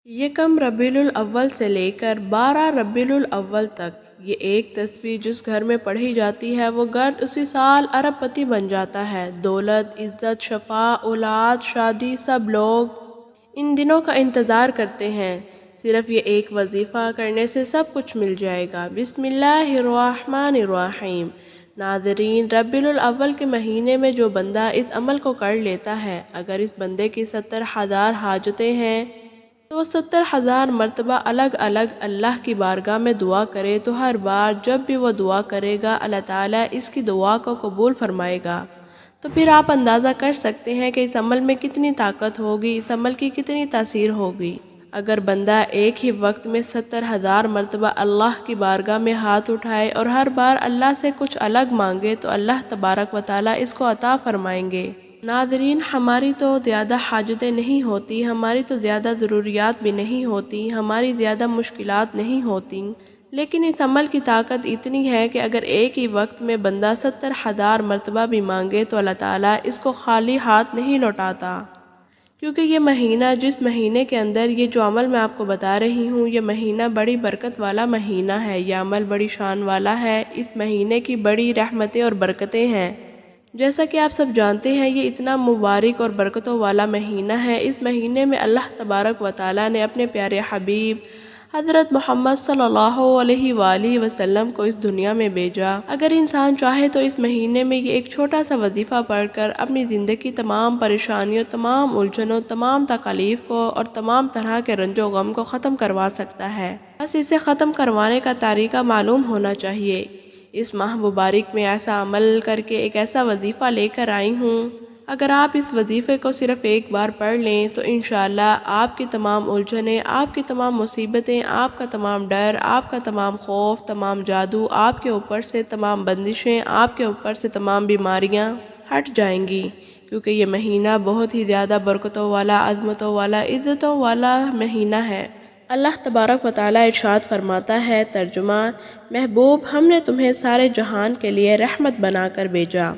یکم ربیع الاول سے لے کر 12 ربیع الاول تک یہ ایک تسبیح جس گھر میں پڑھی جاتی ہے وہ گھر اسی سال ارب پتی بن جاتا ہے۔ دولت، عزت، شفا، اولاد، شادی، سب لوگ ان دنوں کا انتظار کرتے ہیں۔ صرف یہ ایک وظیفہ کرنے سے سب کچھ مل جائے گا۔ بسم اللہ الرحمن الرحیم۔ ناظرین، ربیع الاول کے مہینے میں جو بندہ اس عمل کو کر لیتا ہے، اگر اس بندے کی 70,000 حاجتیں ہیں تو وہ 70,000 مرتبہ الگ الگ اللہ کی بارگاہ میں دعا کرے تو ہر بار جب بھی وہ دعا کرے گا اللہ تعالیٰ اس کی دعا کو قبول فرمائے گا۔ تو پھر آپ اندازہ کر سکتے ہیں کہ اس عمل میں کتنی طاقت ہوگی، اس عمل کی کتنی تاثیر ہوگی۔ اگر بندہ ایک ہی وقت میں 70,000 مرتبہ اللہ کی بارگاہ میں ہاتھ اٹھائے اور ہر بار اللہ سے کچھ الگ مانگے تو اللہ تبارک و تعالیٰ اس کو عطا فرمائیں گے۔ ناظرین، ہماری تو زیادہ حاجتیں نہیں ہوتی، ہماری تو زیادہ ضروریات بھی نہیں ہوتی، ہماری زیادہ مشکلات نہیں ہوتی، لیکن اس عمل کی طاقت اتنی ہے کہ اگر ایک ہی وقت میں بندہ 70,000 مرتبہ بھی مانگے تو اللہ تعالیٰ اس کو خالی ہاتھ نہیں لوٹاتا۔ کیونکہ یہ مہینہ، جس مہینے کے اندر یہ جو عمل میں آپ کو بتا رہی ہوں، یہ مہینہ بڑی برکت والا مہینہ ہے، یہ عمل بڑی شان والا ہے، اس مہینے کی بڑی رحمتیں اور برکتیں ہیں۔ جیسا کہ آپ سب جانتے ہیں یہ اتنا مبارک اور برکتوں والا مہینہ ہے۔ اس مہینے میں اللہ تبارک و تعالیٰ نے اپنے پیارے حبیب حضرت محمد صلی اللہ علیہ وآلہ وسلم کو اس دنیا میں بھیجا۔ اگر انسان چاہے تو اس مہینے میں یہ ایک چھوٹا سا وظیفہ پڑھ کر اپنی زندگی تمام پریشانیوں، تمام الجھنوں، تمام تکالیف کو اور تمام طرح کے رنج و غم کو ختم کروا سکتا ہے۔ بس اسے ختم کروانے کا طریقہ معلوم ہونا چاہیے۔ اس ماہ مبارک میں ایسا عمل کر کے ایک ایسا وظیفہ لے کر آئی ہوں، اگر آپ اس وظیفے کو صرف ایک بار پڑھ لیں تو انشاءاللہ آپ کی تمام الجھنیں، آپ کی تمام مصیبتیں، آپ کا تمام ڈر، آپ کا تمام خوف، تمام جادو آپ کے اوپر سے، تمام بندشیں آپ کے اوپر سے، تمام بیماریاں ہٹ جائیں گی، کیونکہ یہ مہینہ بہت ہی زیادہ برکتوں والا، عظمتوں والا، عزتوں والا مہینہ ہے۔ اللہ تبارک و تعالیٰ ارشاد فرماتا ہے، ترجمہ: محبوب، ہم نے تمہیں سارے جہان کے لیے رحمت بنا کر بھیجا۔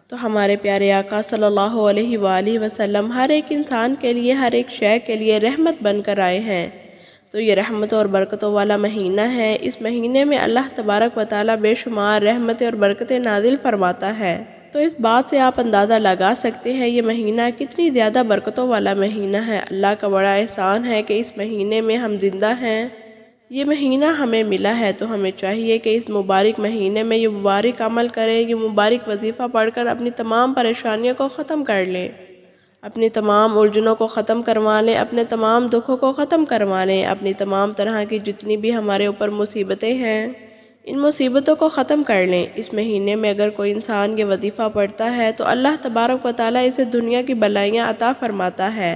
تو ہمارے پیارے آقا صلی اللہ علیہ وآلہ وسلم ہر ایک انسان کے لیے، ہر ایک شے کے لیے رحمت بن کر آئے ہیں۔ تو یہ رحمتوں اور برکتوں والا مہینہ ہے۔ اس مہینے میں اللہ تبارک و تعالیٰ بے شمار رحمتیں اور برکتیں نازل فرماتا ہے۔ تو اس بات سے آپ اندازہ لگا سکتے ہیں یہ مہینہ کتنی زیادہ برکتوں والا مہینہ ہے۔ اللہ کا بڑا احسان ہے کہ اس مہینے میں ہم زندہ ہیں، یہ مہینہ ہمیں ملا ہے، تو ہمیں چاہیے کہ اس مبارک مہینے میں یہ مبارک عمل کریں، یہ مبارک وظیفہ پڑھ کر اپنی تمام پریشانیوں کو ختم کر لیں، اپنی تمام الجھنوں کو ختم کروا لیں، اپنے تمام دکھوں کو ختم کروا لیں، اپنی تمام طرح کی جتنی بھی ہمارے اوپر مصیبتیں ہیں ان مصیبتوں کو ختم کر لیں۔ اس مہینے میں اگر کوئی انسان یہ وظیفہ پڑھتا ہے تو اللہ تبارک و تعالیٰ اسے دنیا کی بھلائیاں عطا فرماتا ہے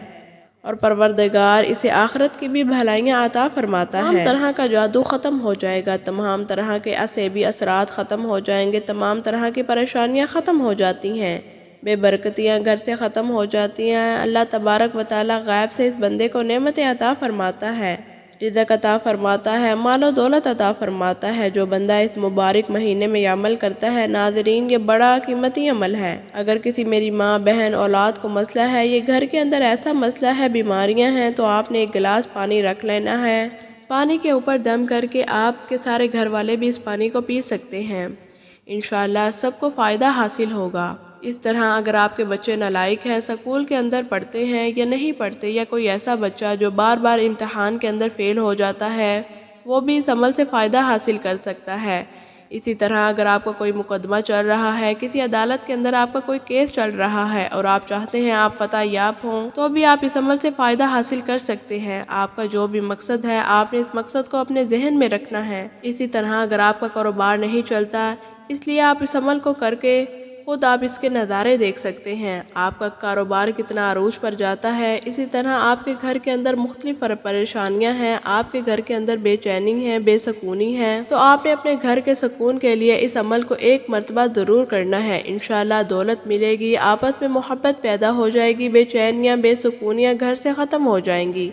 اور پروردگار اسے آخرت کی بھی بھلائیاں عطا فرماتا ہے۔ تمام طرح کا جادو ختم ہو جائے گا، تمام طرح کے عصبی اثرات ختم ہو جائیں گے، تمام طرح کی پریشانیاں ختم ہو جاتی ہیں، بے برکتیاں گھر سے ختم ہو جاتی ہیں۔ اللہ تبارک و تعالیٰ غیب سے اس بندے کو نعمتیں عطا فرماتا ہے، رزق عطا فرماتا ہے، مال و دولت عطا فرماتا ہے۔ جو بندہ اس مبارک مہینے میں یہ عمل کرتا ہے، ناظرین، یہ بڑا قیمتی عمل ہے۔ اگر کسی میری ماں، بہن، اولاد کو مسئلہ ہے، یہ گھر کے اندر ایسا مسئلہ ہے، بیماریاں ہیں، تو آپ نے ایک گلاس پانی رکھ لینا ہے، پانی کے اوپر دم کر کے آپ کے سارے گھر والے بھی اس پانی کو پی سکتے ہیں، انشاءاللہ سب کو فائدہ حاصل ہوگا۔ اس طرح اگر آپ کے بچے نالائق ہیں، سکول کے اندر پڑھتے ہیں یا نہیں پڑھتے، یا کوئی ایسا بچہ جو بار بار امتحان کے اندر فیل ہو جاتا ہے، وہ بھی اس عمل سے فائدہ حاصل کر سکتا ہے۔ اسی طرح اگر آپ کا کوئی مقدمہ چل رہا ہے، کسی عدالت کے اندر آپ کا کوئی کیس چل رہا ہے اور آپ چاہتے ہیں آپ فتح یاب ہوں، تو بھی آپ اس عمل سے فائدہ حاصل کر سکتے ہیں۔ آپ کا جو بھی مقصد ہے، آپ نے اس مقصد کو اپنے ذہن میں رکھنا ہے۔ اسی طرح اگر آپ کا کاروبار نہیں چلتا، اس لیے آپ اس عمل کو کر کے خود آپ اس کے نظارے دیکھ سکتے ہیں، آپ کا کاروبار کتنا عروج پر جاتا ہے۔ اسی طرح آپ کے گھر کے اندر مختلف پریشانیاں ہیں، آپ کے گھر کے اندر بے چینی ہے، بے سکونی ہے، تو آپ نے اپنے گھر کے سکون کے لیے اس عمل کو ایک مرتبہ ضرور کرنا ہے۔ انشاءاللہ دولت ملے گی، آپس میں محبت پیدا ہو جائے گی، بے چینیاں، بے سکونیاں گھر سے ختم ہو جائیں گی۔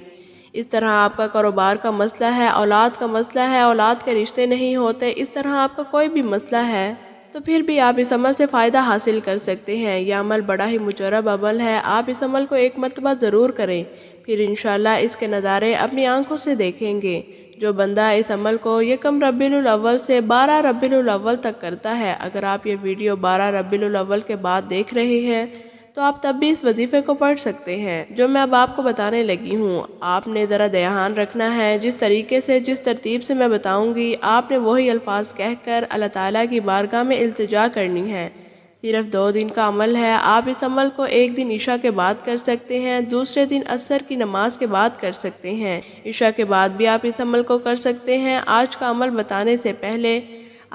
اس طرح آپ کا کاروبار کا مسئلہ ہے، اولاد کا مسئلہ ہے، اولاد کے رشتے نہیں ہوتے، اس طرح آپ کا کوئی بھی مسئلہ ہے، تو پھر بھی آپ اس عمل سے فائدہ حاصل کر سکتے ہیں۔ یہ عمل بڑا ہی مجرب عمل ہے، آپ اس عمل کو ایک مرتبہ ضرور کریں۔ پھر انشاءاللہ اس کے نظارے اپنی آنکھوں سے دیکھیں گے۔ جو بندہ اس عمل کو یکم ربیع الاول سے 12 ربیع الاول تک کرتا ہے، اگر آپ یہ ویڈیو 12 ربیع الاول کے بعد دیکھ رہے ہیں تو آپ تب بھی اس وظیفے کو پڑھ سکتے ہیں جو میں اب آپ کو بتانے لگی ہوں۔ آپ نے ذرا دھیان رکھنا ہے، جس طریقے سے جس ترتیب سے میں بتاؤں گی آپ نے وہی الفاظ کہہ کر اللہ تعالیٰ کی بارگاہ میں التجا کرنی ہے۔ صرف 2 دن کا عمل ہے۔ آپ اس عمل کو ایک دن عشاء کے بعد کر سکتے ہیں، دوسرے دن عصر کی نماز کے بعد کر سکتے ہیں، عشاء کے بعد بھی آپ اس عمل کو کر سکتے ہیں۔ آج کا عمل بتانے سے پہلے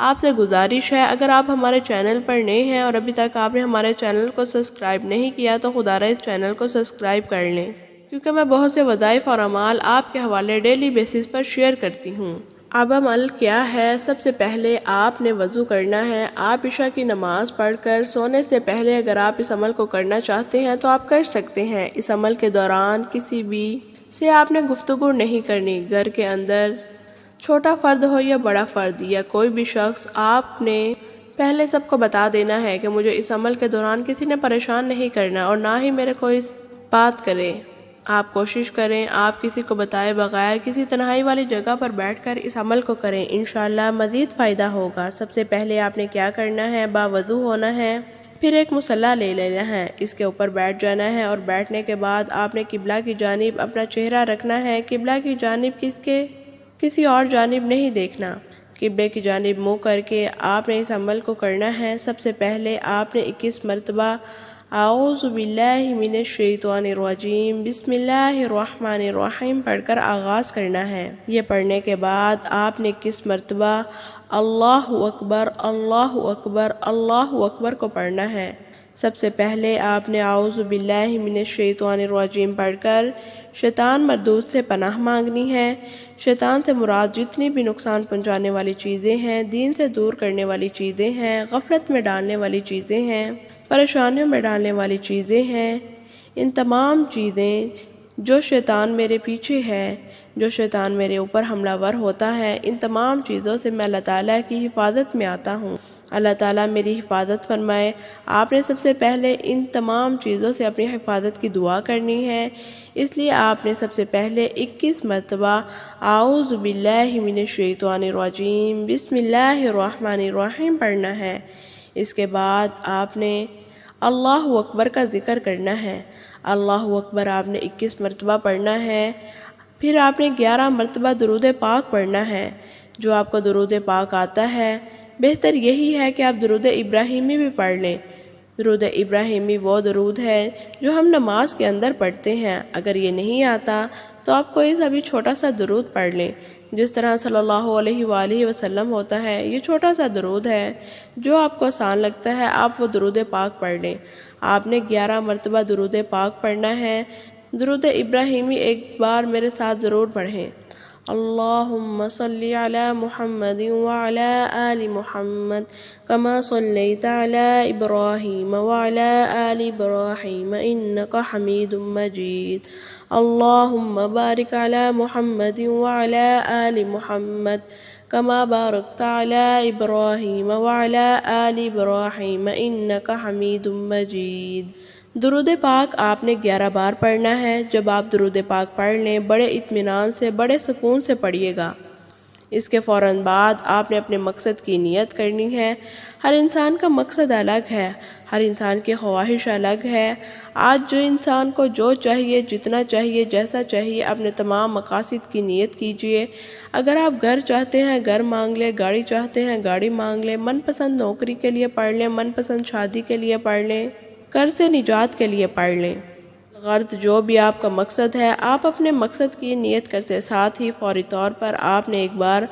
آپ سے گزارش ہے، اگر آپ ہمارے چینل پر نئے ہیں اور ابھی تک آپ نے ہمارے چینل کو سبسکرائب نہیں کیا تو خدا را اس چینل کو سبسکرائب کر لیں، کیونکہ میں بہت سے وظائف اور اعمال آپ کے حوالے ڈیلی بیسس پر شیئر کرتی ہوں۔ اب عمل کیا ہے؟ سب سے پہلے آپ نے وضو کرنا ہے۔ آپ عشاء کی نماز پڑھ کر سونے سے پہلے اگر آپ اس عمل کو کرنا چاہتے ہیں تو آپ کر سکتے ہیں۔ اس عمل کے دوران کسی بھی سے آپ نے گفتگو نہیں کرنی۔ گھر کے اندر چھوٹا فرد ہو یا بڑا فرد یا کوئی بھی شخص، آپ نے پہلے سب کو بتا دینا ہے کہ مجھے اس عمل کے دوران کسی نے پریشان نہیں کرنا اور نہ ہی میرے کو اس بات کرے۔ آپ کوشش کریں آپ کسی کو بتائے بغیر کسی تنہائی والی جگہ پر بیٹھ کر اس عمل کو کریں، انشاءاللہ مزید فائدہ ہوگا۔ سب سے پہلے آپ نے کیا کرنا ہے؟ باوضو ہونا ہے، پھر ایک مصلی لے لینا ہے، اس کے اوپر بیٹھ جانا ہے اور بیٹھنے کے بعد آپ نے قبلہ کی جانب اپنا چہرہ رکھنا ہے۔ قبلہ کی جانب کسی اور جانب نہیں دیکھنا، قبلے کی جانب منہ کر کے آپ نے اس عمل کو کرنا ہے۔ سب سے پہلے آپ نے 21 مرتبہ اعوذ باللہ من الشیطان الرجیم بسم اللہ الرحمن الرحیم پڑھ کر آغاز کرنا ہے۔ یہ پڑھنے کے بعد آپ نے 21 مرتبہ اللہ اکبر اللہ اکبر اللہ اکبر کو پڑھنا ہے۔ سب سے پہلے آپ نے اعوذ باللہ من الشیطان الرجیم پڑھ کر شیطان مردود سے پناہ مانگنی ہے۔ شیطان سے مراد جتنی بھی نقصان پہنچانے والی چیزیں ہیں، دین سے دور کرنے والی چیزیں ہیں، غفلت میں ڈالنے والی چیزیں ہیں، پریشانیوں میں ڈالنے والی چیزیں ہیں، ان تمام چیزیں جو شیطان میرے پیچھے ہے، جو شیطان میرے اوپر حملہ ور ہوتا ہے، ان تمام چیزوں سے میں اللہ تعالیٰ کی حفاظت میں آتا ہوں۔ اللہ تعالیٰ میری حفاظت فرمائے۔ آپ نے سب سے پہلے ان تمام چیزوں سے اپنی حفاظت کی دعا کرنی ہے، اس لیے آپ نے سب سے پہلے 21 مرتبہ اعوذ باللہ من الشیطان الرجیم بسم اللہ الرحمن الرحیم پڑھنا ہے۔ اس کے بعد آپ نے اللہ اکبر کا ذکر کرنا ہے۔ اللہ اکبر آپ نے 21 مرتبہ پڑھنا ہے۔ پھر آپ نے 11 مرتبہ درود پاک پڑھنا ہے۔ جو آپ کو درود پاک آتا ہے، بہتر یہی ہے کہ آپ درود ابراہیمی بھی پڑھ لیں۔ درود ابراہیمی وہ درود ہے جو ہم نماز کے اندر پڑھتے ہیں۔ اگر یہ نہیں آتا تو آپ کوئی سا بھی چھوٹا سا درود پڑھ لیں، جس طرح صلی اللہ علیہ وآلہ وسلم ہوتا ہے۔ یہ چھوٹا سا درود ہے، جو آپ کو آسان لگتا ہے آپ وہ درود پاک پڑھ لیں۔ آپ نے 11 مرتبہ درود پاک پڑھنا ہے۔ درود ابراہیمی ایک بار میرے ساتھ ضرور پڑھیں۔ اللہم صلی علی محمد وعلی آل محمد کما صلیت علی ابراہیم وعلی آل ابراہیم انکا حمید مجید۔ اللہم بارک علی محمد وعلی آل محمد کما بارکت علی ابراہیم وعلی آل ابراہیم انکا حمید مجید۔ درود پاک آپ نے 11 بار پڑھنا ہے۔ جب آپ درود پاک پڑھ لیں بڑے اطمینان سے، بڑے سکون سے پڑھیے گا۔ اس کے فوراً بعد آپ نے اپنے مقصد کی نیت کرنی ہے۔ ہر انسان کا مقصد الگ ہے، ہر انسان کی خواہش الگ ہے۔ آج جو انسان کو جو چاہیے، جتنا چاہیے، جیسا چاہیے، اپنے تمام مقاصد کی نیت کیجئے۔ اگر آپ گھر چاہتے ہیں گھر مانگ لیں، گاڑی چاہتے ہیں گاڑی مانگ لیں، من پسند نوکری کے لیے پڑھ لیں، من پسند شادی کے لیے پڑھ لیں، قرض سے نجات کے لیے پڑھ لیں۔ غرض جو بھی آپ کا مقصد ہے، آپ اپنے مقصد کی نیت کرتے ساتھ ہی فوری طور پر آپ نے ایک بار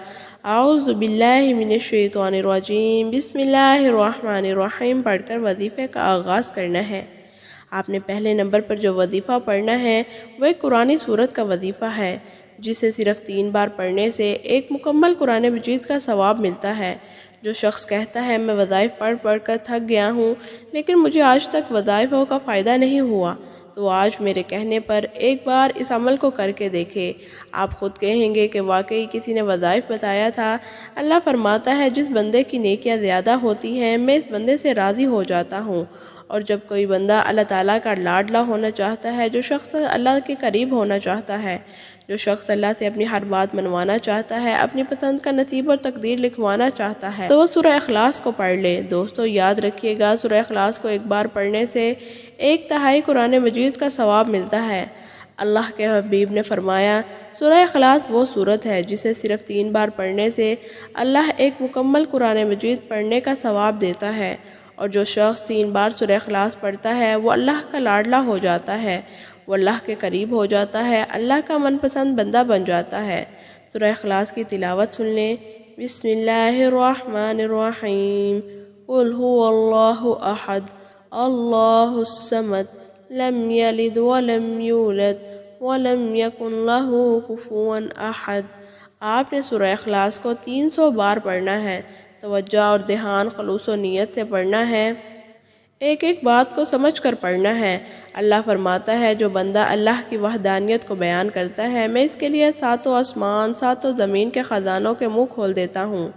اعوذ باللہ من الشیطان الرجیم بسم اللہ الرحمن الرحیم پڑھ کر وظیفے کا آغاز کرنا ہے۔ آپ نے پہلے نمبر پر جو وظیفہ پڑھنا ہے وہ ایک قرآنی سورت کا وظیفہ ہے، جسے صرف 3 بار پڑھنے سے ایک مکمل قرآن مجید کا ثواب ملتا ہے۔ جو شخص کہتا ہے میں وظائف پڑھ پڑھ کر تھک گیا ہوں لیکن مجھے آج تک وظائفوں کا فائدہ نہیں ہوا، تو آج میرے کہنے پر ایک بار اس عمل کو کر کے دیکھے۔ آپ خود کہیں گے کہ واقعی کسی نے وظائف بتایا تھا۔ اللہ فرماتا ہے جس بندے کی نیکیاں زیادہ ہوتی ہیں میں اس بندے سے راضی ہو جاتا ہوں اور جب کوئی بندہ اللہ تعالیٰ کا لاڈلا ہونا چاہتا ہے، جو شخص اللہ کے قریب ہونا چاہتا ہے، جو شخص اللہ سے اپنی ہر بات منوانا چاہتا ہے، اپنی پسند کا نصیب اور تقدیر لکھوانا چاہتا ہے، تو وہ سورہ اخلاص کو پڑھ لے۔ دوستو یاد رکھیے گا، سورہ اخلاص کو ایک بار پڑھنے سے 1/3 قرآن مجید کا ثواب ملتا ہے۔ اللہ کے حبیب نے فرمایا، سورہ اخلاص وہ سورت ہے جسے صرف 3 بار پڑھنے سے اللہ ایک مکمل قرآن مجید پڑھنے کا ثواب دیتا ہے، اور جو شخص 3 بار سورہ اخلاص پڑھتا ہے وہ اللہ کا لاڈلا ہو جاتا ہے، وہ اللہ کے قریب ہو جاتا ہے، اللہ کا من پسند بندہ بن جاتا ہے۔ سورہ اخلاص کی تلاوت سن لیں۔ بسم اللہ الرحمن الرحیم، قل هو اللہ احد اللہ الصمد لم یلد ولم یولد ولم یکن لہ کفوا احد۔ آپ نے سورہ اخلاص کو 300 بار پڑھنا ہے۔ توجہ اور دھیان، خلوص و نیت سے پڑھنا ہے، ایک ایک بات کو سمجھ کر پڑھنا ہے۔ اللہ فرماتا ہے، جو بندہ اللہ کی وحدانیت کو بیان کرتا ہے، میں اس کے لیے 7 آسمان 7 زمین کے خزانوں کے منہ کھول دیتا ہوں۔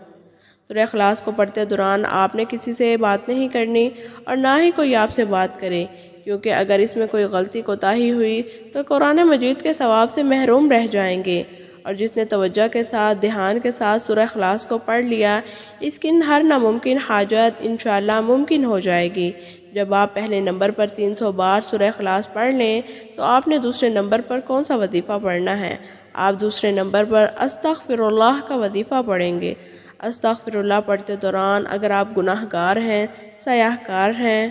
سورہ اخلاص کو پڑھتے دوران آپ نے کسی سے بات نہیں کرنی اور نہ ہی کوئی آپ سے بات کرے، کیونکہ اگر اس میں کوئی غلطی کوتاہی ہوئی تو قرآن مجید کے ثواب سے محروم رہ جائیں گے۔ اور جس نے توجہ کے ساتھ، دھیان کے ساتھ سورہ اخلاص کو پڑھ لیا، اس کی ہر ناممکن حاجت انشاءاللہ ممکن ہو جائے گی۔ جب آپ پہلے نمبر پر 300 بار سورہ اخلاص پڑھ لیں تو آپ نے دوسرے نمبر پر کون سا وظیفہ پڑھنا ہے؟ آپ دوسرے نمبر پر استغفر اللہ کا وظیفہ پڑھیں گے۔ استغفر اللہ پڑھتے دوران اگر آپ گناہ گار ہیں، سیاہ کار ہیں،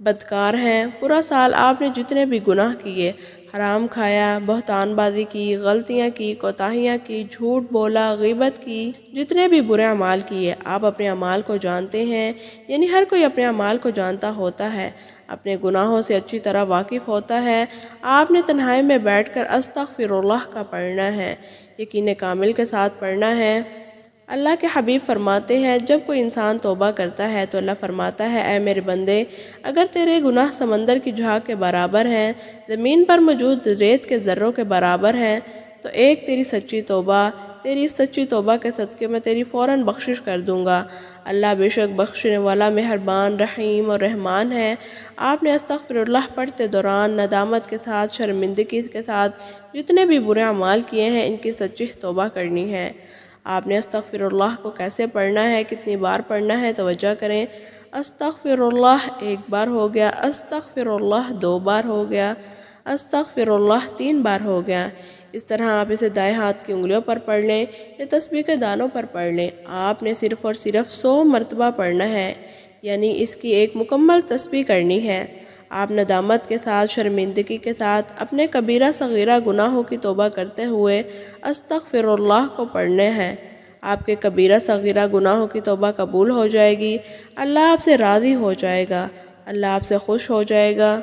بدکار ہیں، پورا سال آپ نے جتنے بھی گناہ کیے، حرام کھایا، بہتان بازی کی، غلطیاں کی، کوتاہیاں کی، جھوٹ بولا، غیبت کی، جتنے بھی برے اعمال کیے، آپ اپنے اعمال کو جانتے ہیں، یعنی ہر کوئی اپنے اعمال کو جانتا ہوتا ہے، اپنے گناہوں سے اچھی طرح واقف ہوتا ہے۔ آپ نے تنہائی میں بیٹھ کر استغفر اللہ کا پڑھنا ہے، یقین کامل کے ساتھ پڑھنا ہے۔ اللہ کے حبیب فرماتے ہیں، جب کوئی انسان توبہ کرتا ہے تو اللہ فرماتا ہے، اے میرے بندے، اگر تیرے گناہ سمندر کی جھاگ کے برابر ہیں، زمین پر موجود ریت کے ذروں کے برابر ہیں، تو ایک تیری سچی توبہ، تیری اس سچی توبہ کے صدقے میں تیری فوراً بخشش کر دوں گا۔ اللہ بے شک بخشنے والا مہربان، رحیم اور رحمان ہے۔ آپ نے استغفر اللہ پڑھتے دوران ندامت کے ساتھ، شرمندگی کے ساتھ جتنے بھی برے اعمال کیے ہیں ان کی سچی توبہ کرنی ہے۔ آپ نے استغفر اللہ کو کیسے پڑھنا ہے، کتنی بار پڑھنا ہے، توجہ کریں۔ استغفر اللہ 1 بار ہو گیا، استغفر اللہ 2 بار ہو گیا، استغفر اللہ 3 بار ہو گیا۔ اس طرح آپ اسے دائیں ہاتھ کی انگلیوں پر پڑھ لیں یا تسبیح کے دانوں پر پڑھ لیں۔ آپ نے صرف اور صرف 100 مرتبہ پڑھنا ہے، یعنی اس کی ایک مکمل تسبیح کرنی ہے۔ آپ ندامت کے ساتھ، شرمندگی کے ساتھ اپنے کبیرہ صغیرہ گناہوں کی توبہ کرتے ہوئے استغفر اللہ کو پڑھنے ہیں۔ آپ کے کبیرہ صغیرہ گناہوں کی توبہ قبول ہو جائے گی، اللہ آپ سے راضی ہو جائے گا، اللہ آپ سے خوش ہو جائے گا۔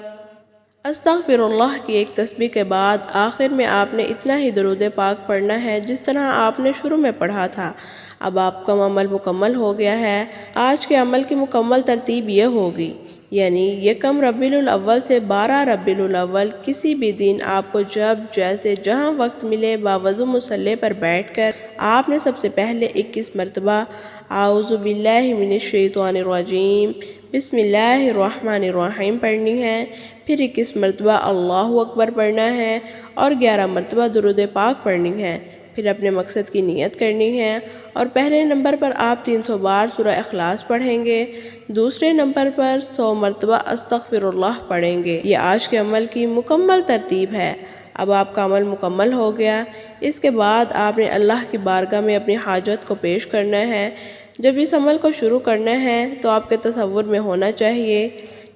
استغفر اللہ کی ایک تسبیح کے بعد آخر میں آپ نے اتنا ہی درود پاک پڑھنا ہے جس طرح آپ نے شروع میں پڑھا تھا۔ اب آپ کا عمل مکمل ہو گیا ہے۔ آج کے عمل کی مکمل ترتیب یہ ہوگی، یعنی 1 ربیع الاول سے 12 ربیع الاول کسی بھی دن آپ کو جب جیسے جہاں وقت ملے باوضو مصلی پر بیٹھ کر آپ نے سب سے پہلے 21 مرتبہ اعوذ باللہ من الشیطان الرجیم بسم اللہ الرحمن الرحیم پڑھنی ہے، پھر 21 مرتبہ اللہ اکبر پڑھنا ہے اور 11 مرتبہ درود پاک پڑھنی ہے، پھر اپنے مقصد کی نیت کرنی ہے، اور پہلے نمبر پر آپ 300 بار سورہ اخلاص پڑھیں گے، دوسرے نمبر پر 100 مرتبہ استغفر اللہ پڑھیں گے۔ یہ آج کے عمل کی مکمل ترتیب ہے۔ اب آپ کا عمل مکمل ہو گیا۔ اس کے بعد آپ نے اللہ کی بارگاہ میں اپنی حاجت کو پیش کرنا ہے۔ جب اس عمل کو شروع کرنا ہے تو آپ کے تصور میں ہونا چاہیے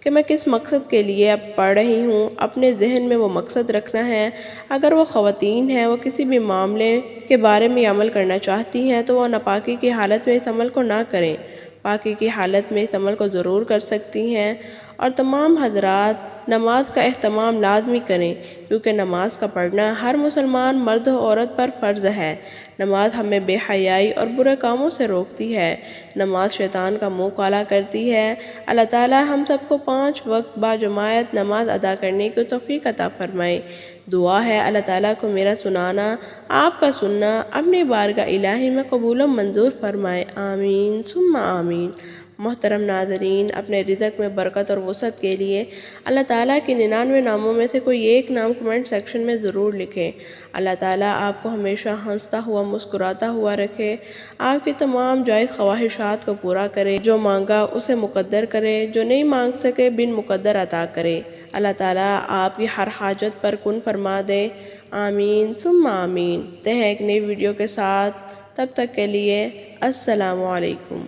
کہ میں کس مقصد کے لیے اب پڑھ رہی ہوں، اپنے ذہن میں وہ مقصد رکھنا ہے۔ اگر وہ خواتین ہیں، وہ کسی بھی معاملے کے بارے میں عمل کرنا چاہتی ہیں تو وہ ناپاکی کی حالت میں اس عمل کو نہ کریں، پاکی کی حالت میں اس عمل کو ضرور کر سکتی ہیں۔ اور تمام حضرات نماز کا اہتمام لازمی کریں، کیونکہ نماز کا پڑھنا ہر مسلمان مرد و عورت پر فرض ہے۔ نماز ہمیں بے حیائی اور برے کاموں سے روکتی ہے، نماز شیطان کا منہ کالا کرتی ہے۔ اللہ تعالی ہم سب کو 5 وقت باجماعت نماز ادا کرنے کی توفیق عطا فرمائے۔ دعا ہے اللہ تعالیٰ کو میرا سنانا، آپ کا سننا اپنی بارگاہ الہی میں قبول و منظور فرمائے، آمین ثم آمین۔ محترم ناظرین، اپنے رزق میں برکت اور وسعت کے لیے اللہ تعالیٰ کے 99 ناموں میں سے کوئی ایک نام کمنٹ سیکشن میں ضرور لکھیں۔ اللہ تعالیٰ آپ کو ہمیشہ ہنستا ہوا مسکراتا ہوا رکھے، آپ کی تمام جائز خواہشات کو پورا کرے، جو مانگا اسے مقدر کرے، جو نہیں مانگ سکے بن مقدر عطا کرے۔ اللہ تعالیٰ آپ کی ہر حاجت پر کن فرما دے، آمین ثم آمین۔ تے ہیں ایک نئی ویڈیو کے ساتھ، تب تک کے لیے السلام علیکم۔